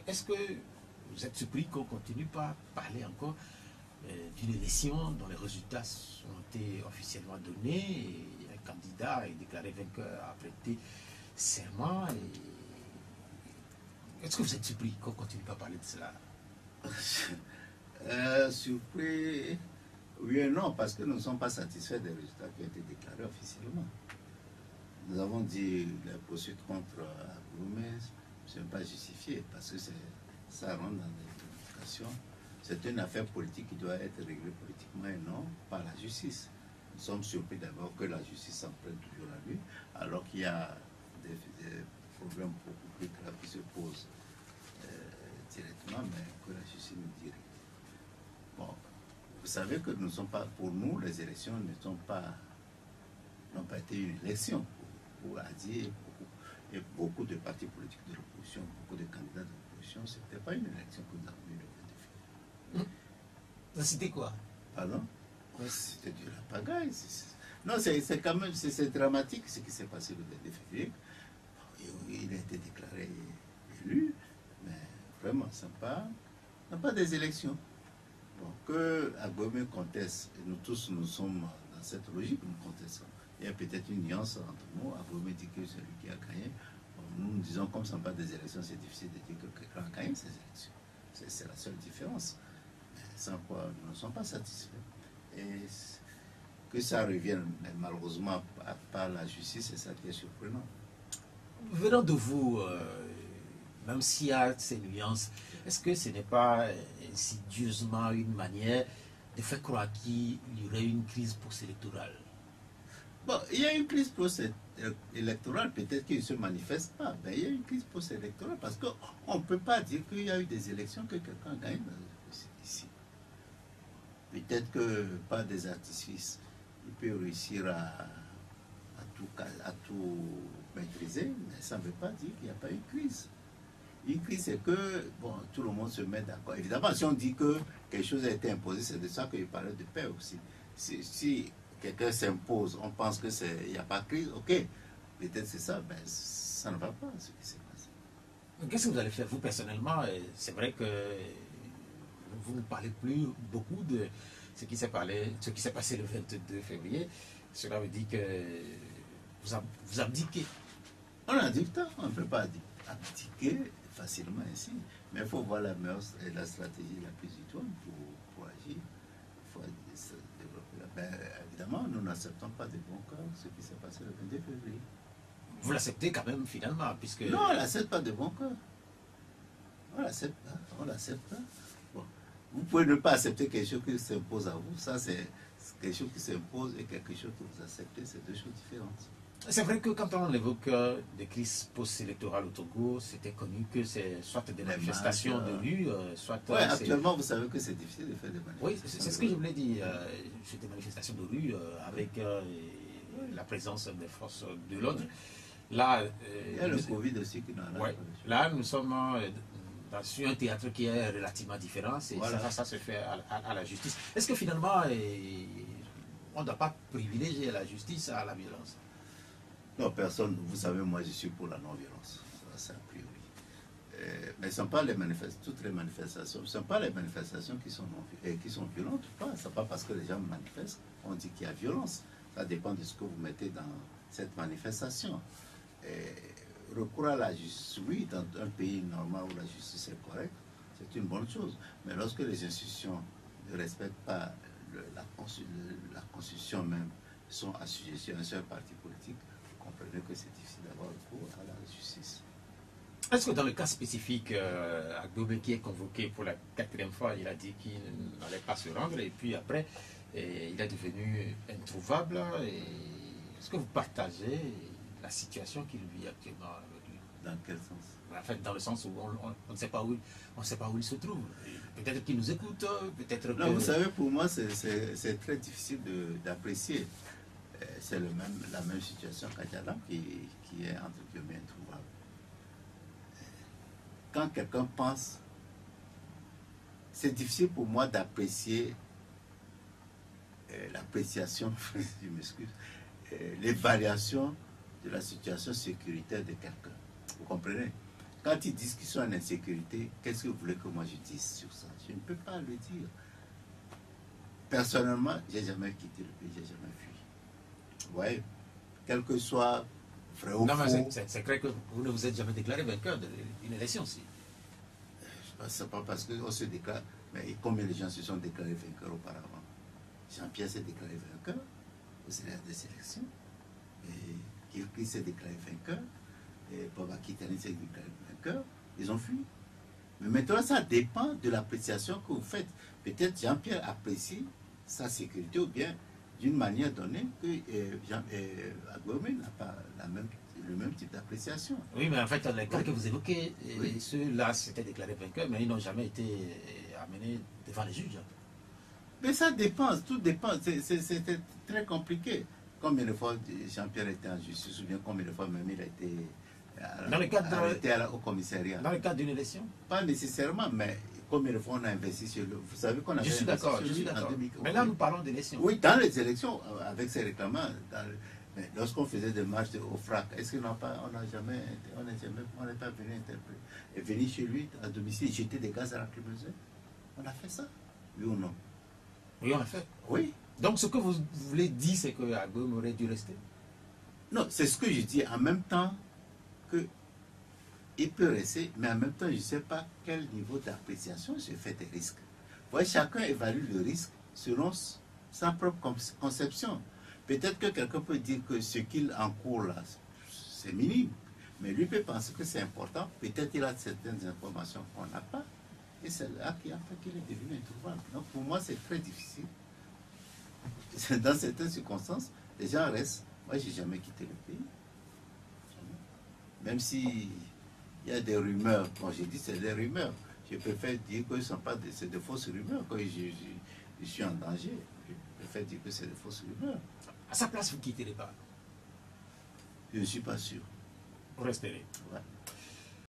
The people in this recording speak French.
Est-ce que vous êtes surpris qu'on continue pas à parler encore d'une élection dont les résultats ont été officiellement donnés et un candidat est déclaré vainqueur a prêté serment? Est-ce que vous êtes surpris qu'on continue pas à parler de cela? Surpris, oui et non, parce que nous ne sommes pas satisfaits des résultats qui ont été déclarés officiellement. Nous avons dit les poursuites contre Agboumé ne sont pas justifiées parce que ça rentre dans l'éducation. C'est une affaire politique qui doit être réglée politiquement et non par la justice. Nous sommes surpris d'abord que la justice s'en prenne toujours à lui, alors qu'il y a des problèmes beaucoup plus graves qui se posent directement, mais que la justice nous dirait. Bon, vous savez que nous ne sommes pas, pour nous, les élections n'ont pas été une élection. Pour dire, et beaucoup de partis politiques de l'opposition, beaucoup de candidats de l'opposition, ce n'était pas une élection que nous avons eu le 22 février. C'était quoi? Pardon? C'était de la pagaille. Non, c'est quand même dramatique ce qui s'est passé le 22 février. Il a été déclaré élu, mais vraiment, ce n'est pas des élections. Bon, que Agboumé conteste, et nous tous nous sommes dans cette logique, nous contestons. Il y a peut-être une nuance entre nous. Agboumé dit que c'est lui qui a gagné. Bon, nous disons, comme ce ne sont pas des élections, c'est difficile de dire que quelqu'un a gagné ces élections. C'est la seule différence. Mais sans quoi nous ne sommes pas satisfaits. Et que ça revienne, mais malheureusement, par la justice, c'est ça qui est surprenant. Venant de vous, même s'il y a ces nuances, est-ce que ce n'est pas insidieusement une manière de faire croire qu'il y aurait une crise post-électorale? Bon, il y a une crise post-électorale, peut-être qu'il ne se manifeste pas, mais il y a une crise post-électorale parce qu'on ne peut pas dire qu'il y a eu des élections que quelqu'un gagne ici. Peut-être que par des artifices, il peut réussir à tout maîtriser, mais ça ne veut pas dire qu'il n'y a pas une crise. Une crise, c'est que bon, tout le monde se met d'accord. Évidemment, si on dit que quelque chose a été imposé, c'est de ça qu'il parlait de paix aussi. Si quelqu'un s'impose, on pense qu'il n'y a pas de crise, ok, peut-être c'est ça, mais ça ne va pas ce qui s'est passé. Qu'est-ce que vous allez faire, vous personnellement? C'est vrai que vous ne parlez plus beaucoup de ce qui s'est passé le 22 février. Cela veut dire que vous abdiquez. On abdique, on ne peut pas abdiquer facilement ainsi, mais il faut voir la stratégie la plus idoine pour agir. Il faut se développer. Ben, évidemment, nous n'acceptons pas de bon cœur ce qui s'est passé le 22 février. Vous l'acceptez quand même finalement, puisque... Non, on ne l'accepte pas de bon cœur. On ne l'accepte pas. Bon. Vous pouvez ne pas accepter quelque chose qui s'impose à vous. Ça, c'est quelque chose qui s'impose et quelque chose que vous acceptez, c'est deux choses différentes. C'est vrai que quand on évoque des crises post-électorales au Togo, c'était connu que c'est soit des manifestations de rue, soit... Oui, actuellement, vous savez que c'est difficile de faire des manifestations. Oui, c'est ce que je voulais dire. C'est des manifestations de rue avec la présence des forces de l'ordre. Là, il y a le Covid aussi qui n'en a pas. Là, nous sommes sur un théâtre qui est relativement différent. Voilà. Ça se fait à la justice. Est-ce que finalement, on ne doit pas privilégier la justice à la violence? Non, personne. Vous savez, moi, je suis pour la non-violence. C'est a priori. Mais ce ne sont pas toutes les manifestations. Ce ne sont pas les manifestations qui sont violentes ou pas. Ce n'est pas parce que les gens manifestent qu'on dit qu'il y a violence. Ça dépend de ce que vous mettez dans cette manifestation. Recours à la justice, oui, dans un pays normal où la justice est correcte, c'est une bonne chose. Mais lorsque les institutions ne respectent pas la Constitution même, sont assujetties à un seul parti politique, vous comprenez que c'est difficile d'avoir recours à la justice. Est-ce que dans le cas spécifique, Agboumé qui est convoqué pour la 4e fois, il a dit qu'il n'allait pas se rendre et puis après, il est devenu introuvable. Est-ce que vous partagez la situation qu'il vit actuellement avec lui? Dans quel sens? En fait, dans le sens où on ne sait pas où il se trouve. Peut-être qu'il nous écoute, peut-être que... Non, vous savez, pour moi, c'est très difficile d'apprécier. C'est la même situation qu'Adjala qui est entre guillemets introuvable. Quand quelqu'un pense, c'est difficile pour moi d'apprécier l'appréciation, je m'excuse, les variations de la situation sécuritaire de quelqu'un. Vous comprenez? Quand ils disent qu'ils sont en insécurité, qu'est-ce que vous voulez que moi je dise sur ça? Je ne peux pas le dire. Personnellement, j'ai jamais quitté le pays, j'ai jamais fui. Vous voyez, quel que soit vrai ou Non, faux. mais c'est clair que vous ne vous êtes jamais déclaré vainqueur d'une élection aussi. C'est pas parce qu'on se déclare. Mais combien de gens se sont déclarés vainqueurs auparavant? Jean-Pierre s'est déclaré vainqueur au Sénat des élections. Et Kirki s'est déclaré vainqueur. Et Bobaki Tani s'est déclaré vainqueur. Ils ont fui. Mais maintenant, ça dépend de l'appréciation que vous faites. Peut-être Jean-Pierre apprécie sa sécurité ou bien d'une manière donnée que Agbomé n'a pas le même type d'appréciation. Oui, mais en fait, les cas que vous évoquez, ceux-là s'étaient déclarés vainqueurs, mais ils n'ont jamais été amenés devant les juges. Mais ça dépend, tout dépend. C'était très compliqué. Combien de fois Jean-Pierre était en justice ou bien combien de fois même il a été arrêté au commissariat? Dans le cadre d'une élection? Pas nécessairement, mais combien de fois on a investi sur lui? Vous savez qu'on a Je suis d'accord, en 2000. Mais là, nous parlons d'élections. Oui, dans les élections, avec ces réclamants, mais lorsqu'on faisait des marches au FRAC, est-ce qu'on n'a jamais, on n'est pas venu interpeller et venir chez lui à domicile jeter des gaz à la lacrymogène? On a fait ça, oui ou non? Oui, on l'a fait. Oui. Donc, ce que vous voulez dire, c'est que Agbom aurait dû rester? Non, c'est ce que je dis. En même temps que il peut rester, mais en même temps, je ne sais pas quel niveau d'appréciation je fais des risques. Vous voyez, chacun évalue le risque selon sa propre conception. Peut-être que quelqu'un peut dire que ce qu'il encourt là, c'est minime, mais lui peut penser que c'est important. Peut-être qu'il a certaines informations qu'on n'a pas, et c'est là qui a fait qu'il est devenu introuvable. Donc pour moi, c'est très difficile. Dans certaines circonstances, les gens restent. Moi, je n'ai jamais quitté le pays. Même si il y a des rumeurs, quand j'ai dit c'est des rumeurs, je préfère dire que c'est de fausses rumeurs. Quand je suis en danger, je préfère dire que c'est de fausses rumeurs. À sa place, vous quitterez pas? Je ne suis pas sûr. Vous resterez. Ouais.